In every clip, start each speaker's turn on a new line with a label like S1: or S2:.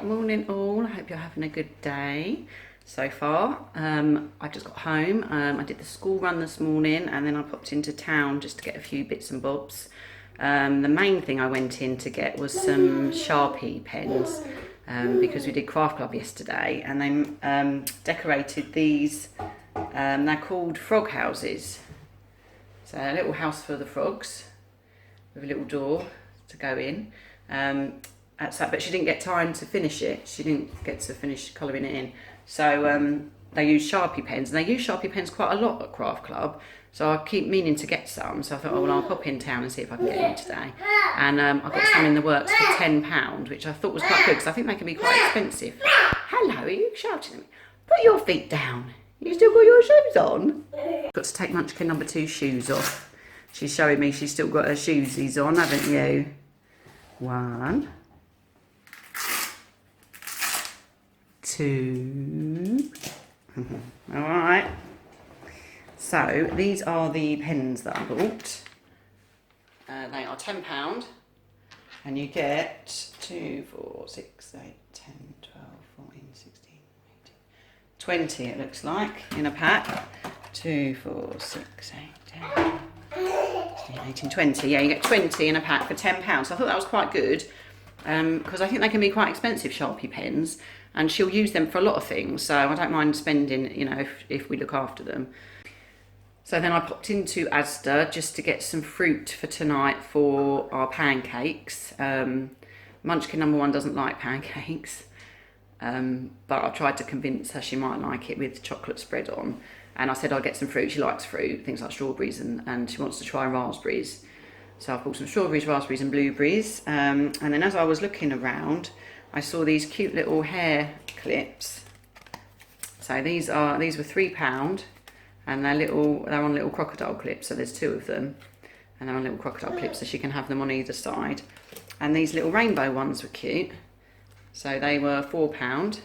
S1: Morning all, I hope you're having a good day so far. I just got home, I did the school run this morning and then I popped into town just to get a few bits and bobs. The main thing I went in to get was some Sharpie pens because we did craft club yesterday and they decorated these, they're called frog houses. So a little house for the frogs with a little door to go in. But she didn't get time to finish it. She didn't get to finish colouring it in. So they use Sharpie pens, and they use Sharpie pens quite a lot at Craft Club. So I keep meaning to get some. So I thought, oh well, I'll pop in town and see if I can get any today. And I got some in the works for £10, which I thought was quite good because I think they can be quite expensive. Hello, are you shouting at me? Put your feet down. You still got your shoes on? Got to take Munchkin number 2's shoes off. She's showing me she's still got her shoesies on, haven't you? 1, 2. All right. So these are the pens that I bought. They are £10, and you get 2, 4, 6, 8, 10, 12, 14, 16, 18, 20. It looks like in a pack. 2, 4, 6, 8, 10. 18, 20, yeah, you get 20 in a pack for £10. So I thought that was quite good because I think they can be quite expensive, Sharpie pens, and she'll use them for a lot of things, so I don't mind spending, you know, if we look after them. So then I popped into Asda just to get some fruit for tonight for our pancakes. Munchkin number 1 doesn't like pancakes, but I tried to convince her she might like it with chocolate spread on. And I said I'd get some fruit. She likes fruit, things like strawberries, and she wants to try raspberries. So I bought some strawberries, raspberries and blueberries. And then as I was looking around, I saw these cute little hair clips. So these were £3 and they're on little crocodile clips. So there's 2 of them and they're on little crocodile clips so she can have them on either side. And these little rainbow ones were cute. So they were £4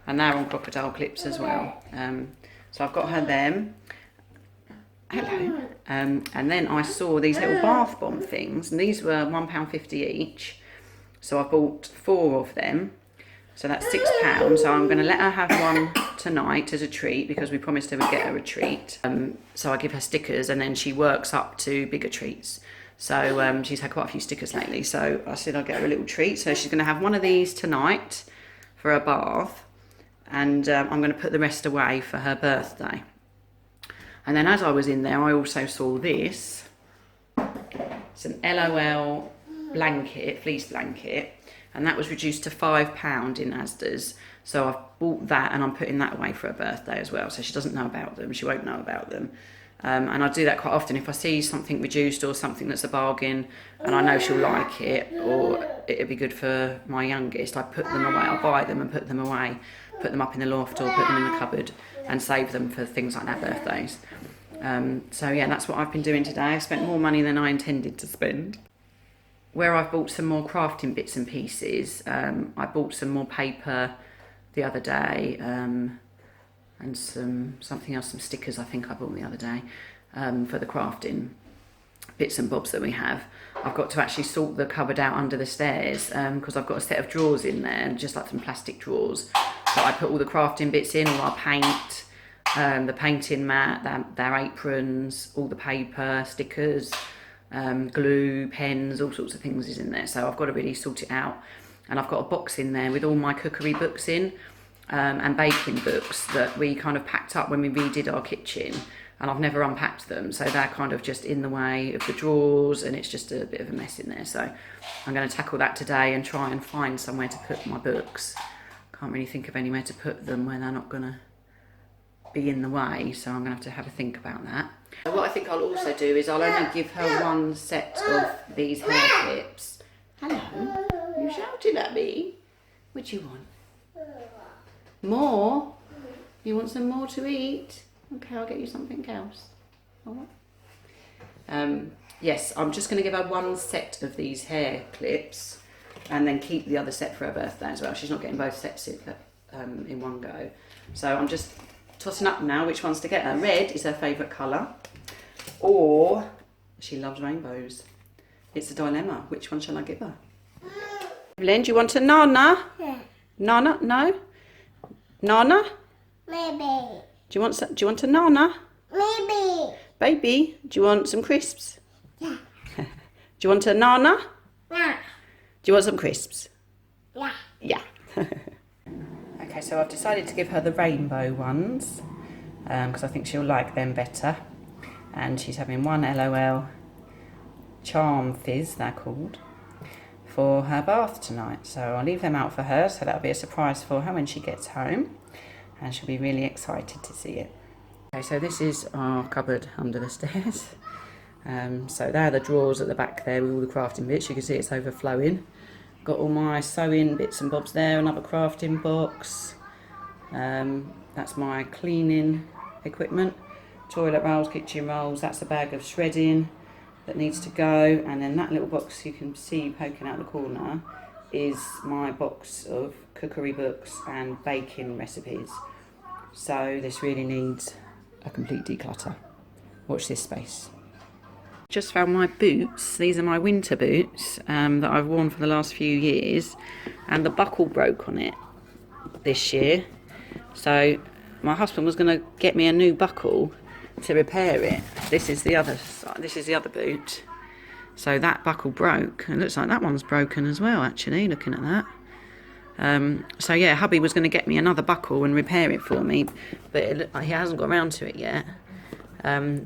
S1: and they're on crocodile clips as well. So I've got her them. Hello. And then I saw these little bath bomb things, and these were £1.50 each. So I bought 4 of them. So that's £6. So I'm going to let her have one tonight as a treat because we promised her we'd get her a treat. So I give her stickers, and then she works up to bigger treats. So she's had quite a few stickers lately. So I said I'd get her a little treat. So she's going to have one of these tonight for her bath. And I'm going to put the rest away for her birthday. And then as I was in there, I also saw this. It's an LOL blanket, fleece blanket, and that was reduced to £5 in Asda's. So I've bought that and I'm putting that away for her birthday as well. So she doesn't know about them, she won't know about them. And I do that quite often. If I see something reduced or something that's a bargain and I know she'll like it or it'd be good for my youngest, I put them away. I'll buy them and put them away, put them up in the loft or put them in the cupboard and save them for things like their birthdays. So yeah, that's what I've been doing today. I've spent more money than I intended to spend. Where I've bought some more crafting bits and pieces, I bought some more paper the other day, and something else, some stickers I think I bought the other day for the crafting bits and bobs that we have. I've got to actually sort the cupboard out under the stairs because I've got a set of drawers in there, just like some plastic drawers. So I put all the crafting bits in, all our paint, the painting mat, their aprons, all the paper, stickers, glue, pens, all sorts of things is in there. So I've got to really sort it out. And I've got a box in there with all my cookery books in. And baking books that we kind of packed up when we redid our kitchen, and I've never unpacked them, so they're kind of just in the way of the drawers and it's just a bit of a mess in there. So I'm going to tackle that today and try and find somewhere to put my books. Can't really think of anywhere to put them where they're not going to be in the way, so I'm going to have a think about that. What I think I'll also do is I'll only give her one set of these hair clips. Hello, you shouting at me? What do you want? More? You want some more to eat? Okay, I'll get you something else. All right. Yes, I'm just going to give her one set of these hair clips and then keep the other set for her birthday as well. She's not getting both sets in one go. So I'm just tossing up now which ones to get her. Red is her favourite colour, or she loves rainbows. It's a dilemma. Which one shall I give her? Evelyn, do you want a nana? Yeah. Nana? No? Nana?
S2: Maybe.
S1: Do you want a nana?
S2: Maybe.
S1: Baby, do you want some crisps?
S2: Yeah.
S1: Do you want a nana?
S2: Yeah.
S1: Do you want some crisps?
S2: Yeah.
S1: Yeah. Okay, so I've decided to give her the rainbow ones because I think she'll like them better. And she's having one LOL Charm Fizz, they're called, for her bath tonight. So I'll leave them out for her, so that'll be a surprise for her when she gets home. And she'll be really excited to see it. Okay, so this is our cupboard under the stairs. So there are the drawers at the back there with all the crafting bits. You can see it's overflowing. Got all my sewing bits and bobs there, another crafting box. That's my cleaning equipment. Toilet rolls, kitchen rolls, that's a bag of shredding that needs to go. And then that little box you can see poking out the corner is my box of cookery books and baking recipes. So this really needs a complete declutter. Watch this space. Just found my boots. These are my winter boots that I've worn for the last few years, and the buckle broke on it this year. So my husband was going to get me a new buckle to repair it. This is the other side. This is the other boot. So that buckle broke. It looks like that one's broken as well, actually, looking at that. So yeah, hubby was going to get me another buckle and repair it for me, but he hasn't got around to it yet.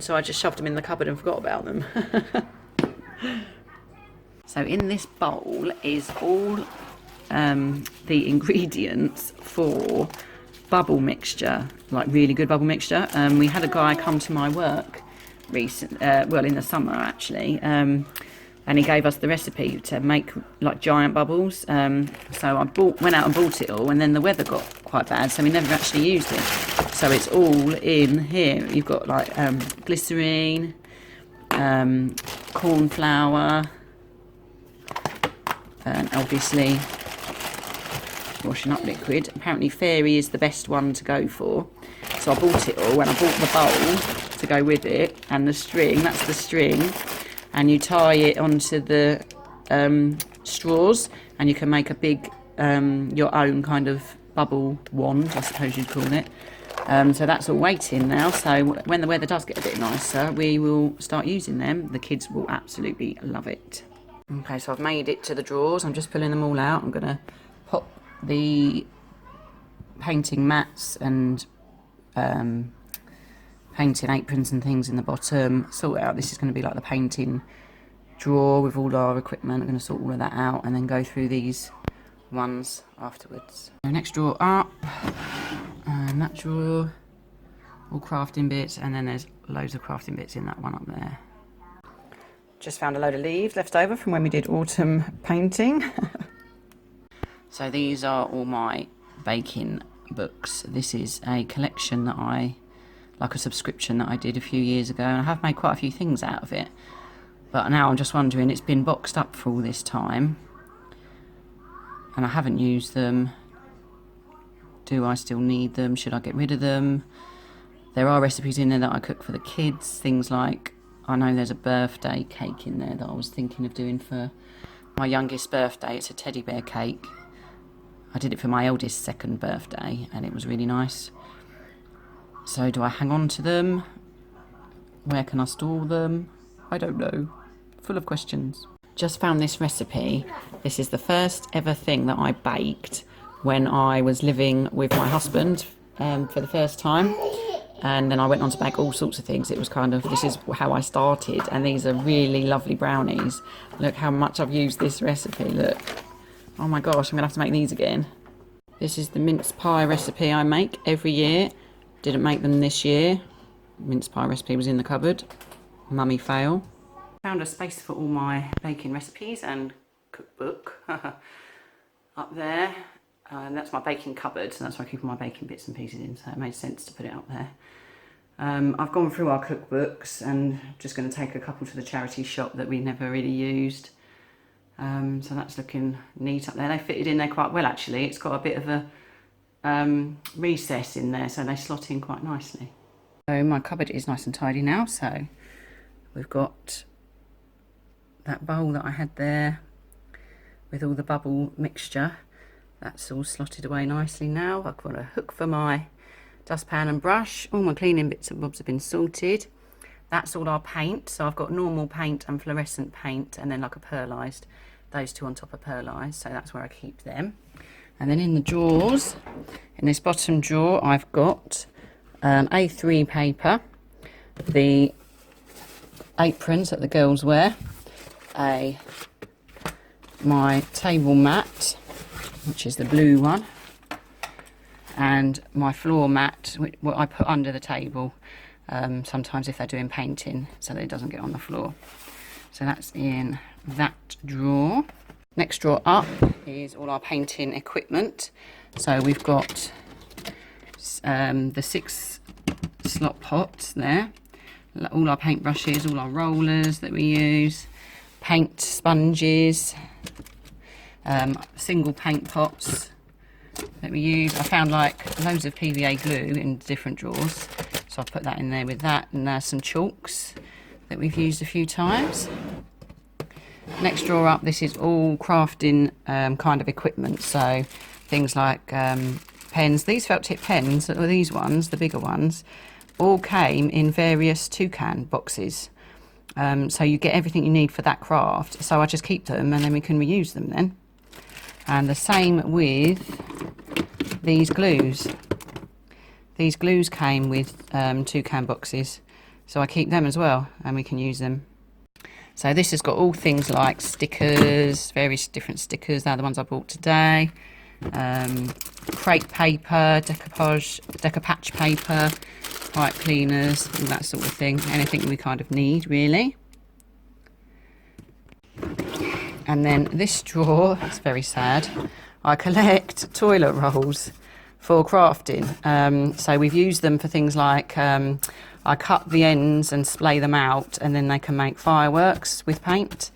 S1: So I just shoved them in the cupboard and forgot about them. So in this bowl is all the ingredients for bubble mixture, like really good bubble mixture. We had a guy come to my work in the summer actually, and he gave us the recipe to make like giant bubbles. So I went out and bought it all, and then the weather got quite bad, so we never actually used it. So it's all in here. You've got like glycerine, corn flour, and obviously washing up liquid. Apparently Fairy is the best one to go for. So I bought it all, and I bought the bowl to go with it, and the string, that's the string. And you tie it onto the straws, and you can make a big, your own kind of bubble wand, I suppose you'd call it. So that's all waiting now. So when the weather does get a bit nicer, we will start using them. The kids will absolutely love it. Okay, so I've made it to the drawers. I'm just pulling them all out. I'm going to pop the painting mats and painting aprons and things in the bottom, sort it out. This is going to be like the painting drawer with all our equipment. I'm going to sort all of that out and then go through these ones afterwards. So next drawer up, and that drawer, all crafting bits, and then there's loads of crafting bits in that one up there. Just found a load of leaves left over from when we did autumn painting. So these are all my baking books. This is a collection that like a subscription that I did a few years ago, and I have made quite a few things out of it. But now I'm just wondering, it's been boxed up for all this time, and I haven't used them. Do I still need them? Should I get rid of them? There are recipes in there that I cook for the kids, things like, I know there's a birthday cake in there that I was thinking of doing for my youngest birthday. It's a teddy bear cake. I did it for my eldest second birthday, and it was really nice. So do I hang on to them? Where can I store them? I don't know. Full of questions. Just found this recipe. This is the first ever thing that I baked when I was living with my husband for the first time. And then I went on to bake all sorts of things. It was kind of, this is how I started. And these are really lovely brownies. Look how much I've used this recipe, look. Oh my gosh, I'm gonna have to make these again. This is the mince pie recipe I make every year. Didn't make them this year. Mince pie recipe was in the cupboard. Mummy fail. Found a space for all my baking recipes and cookbook up there. And that's my baking cupboard, so that's where I keep all my baking bits and pieces in, so it made sense to put it up there. I've gone through our cookbooks and I'm just going to take a couple to the charity shop that we never really used. So that's looking neat up there. They fitted in there quite well actually. It's got a bit of a recess in there, so they slot in quite nicely. So my cupboard is nice and tidy now, so we've got that bowl that I had there with all the bubble mixture. That's all slotted away nicely now. I've got a hook for my dustpan and brush. All my cleaning bits and bobs have been sorted. That's all our paint. So I've got normal paint and fluorescent paint, and then like a pearlised, those two on top of pearlised. So that's where I keep them. And then in the drawers, in this bottom drawer, I've got A3 paper, the aprons that the girls wear, my table mat, which is the blue one, and my floor mat, what I put under the table sometimes if they're doing painting, so that it doesn't get on the floor. So that's in that drawer. Next drawer up is all our painting equipment. So we've got the 6 slot pots there, all our paint brushes, all our rollers that we use, paint sponges, single paint pots that we use. I found like loads of PVA glue in different drawers, so I've put that in there with that, and some chalks that we've used a few times. Next drawer up, this is all crafting kind of equipment, so things like pens. These felt tip pens, these ones, the bigger ones, all came in various toucan boxes. So you get everything you need for that craft, so I just keep them and then we can reuse them then. And the same with these glues. These glues came with toucan boxes, so I keep them as well and we can use them. So this has got all things like stickers, various different stickers. They're the ones I bought today. Crepe paper, decoupage paper, pipe cleaners, all that sort of thing. Anything we kind of need, really. And then this drawer, it's very sad. I collect toilet rolls for crafting. So we've used them for things like I cut the ends and splay them out, and then they can make fireworks with paint.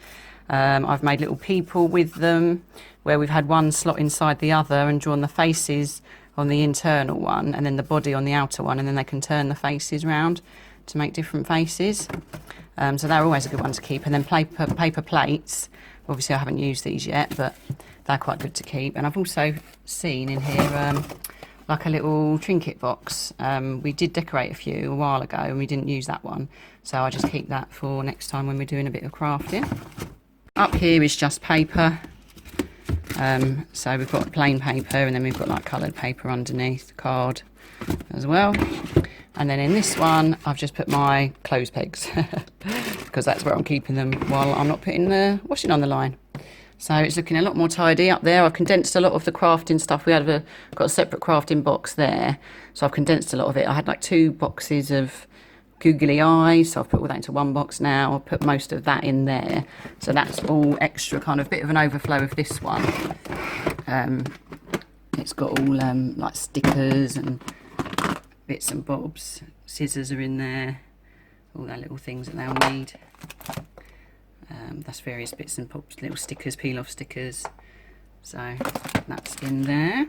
S1: I've made little people with them, where we've had one slot inside the other and drawn the faces on the internal one and then the body on the outer one, and then they can turn the faces round to make different faces. So they're always a good one to keep. And then paper plates. Obviously I haven't used these yet, but they're quite good to keep. And I've also seen in here like a little trinket box. We did decorate a few a while ago and we didn't use that one, so I just keep that for next time when we're doing a bit of crafting. Up here is just paper. So we've got plain paper, and then we've got like coloured paper underneath, card as well. And then in this one I've just put my clothes pegs because that's where I'm keeping them while I'm not putting the washing on the line. So it's looking a lot more tidy up there. I've condensed a lot of the crafting stuff. We had got a separate crafting box there, so I've condensed a lot of it. I had like 2 boxes of googly eyes, so I've put all that into one box now. I'll put most of that in there, so that's all extra, kind of bit of an overflow of this one. It's got all like stickers and bits and bobs. Scissors are in there, all their little things that they'll need. That's various bits and bobs, little stickers, peel off stickers, so that's in there.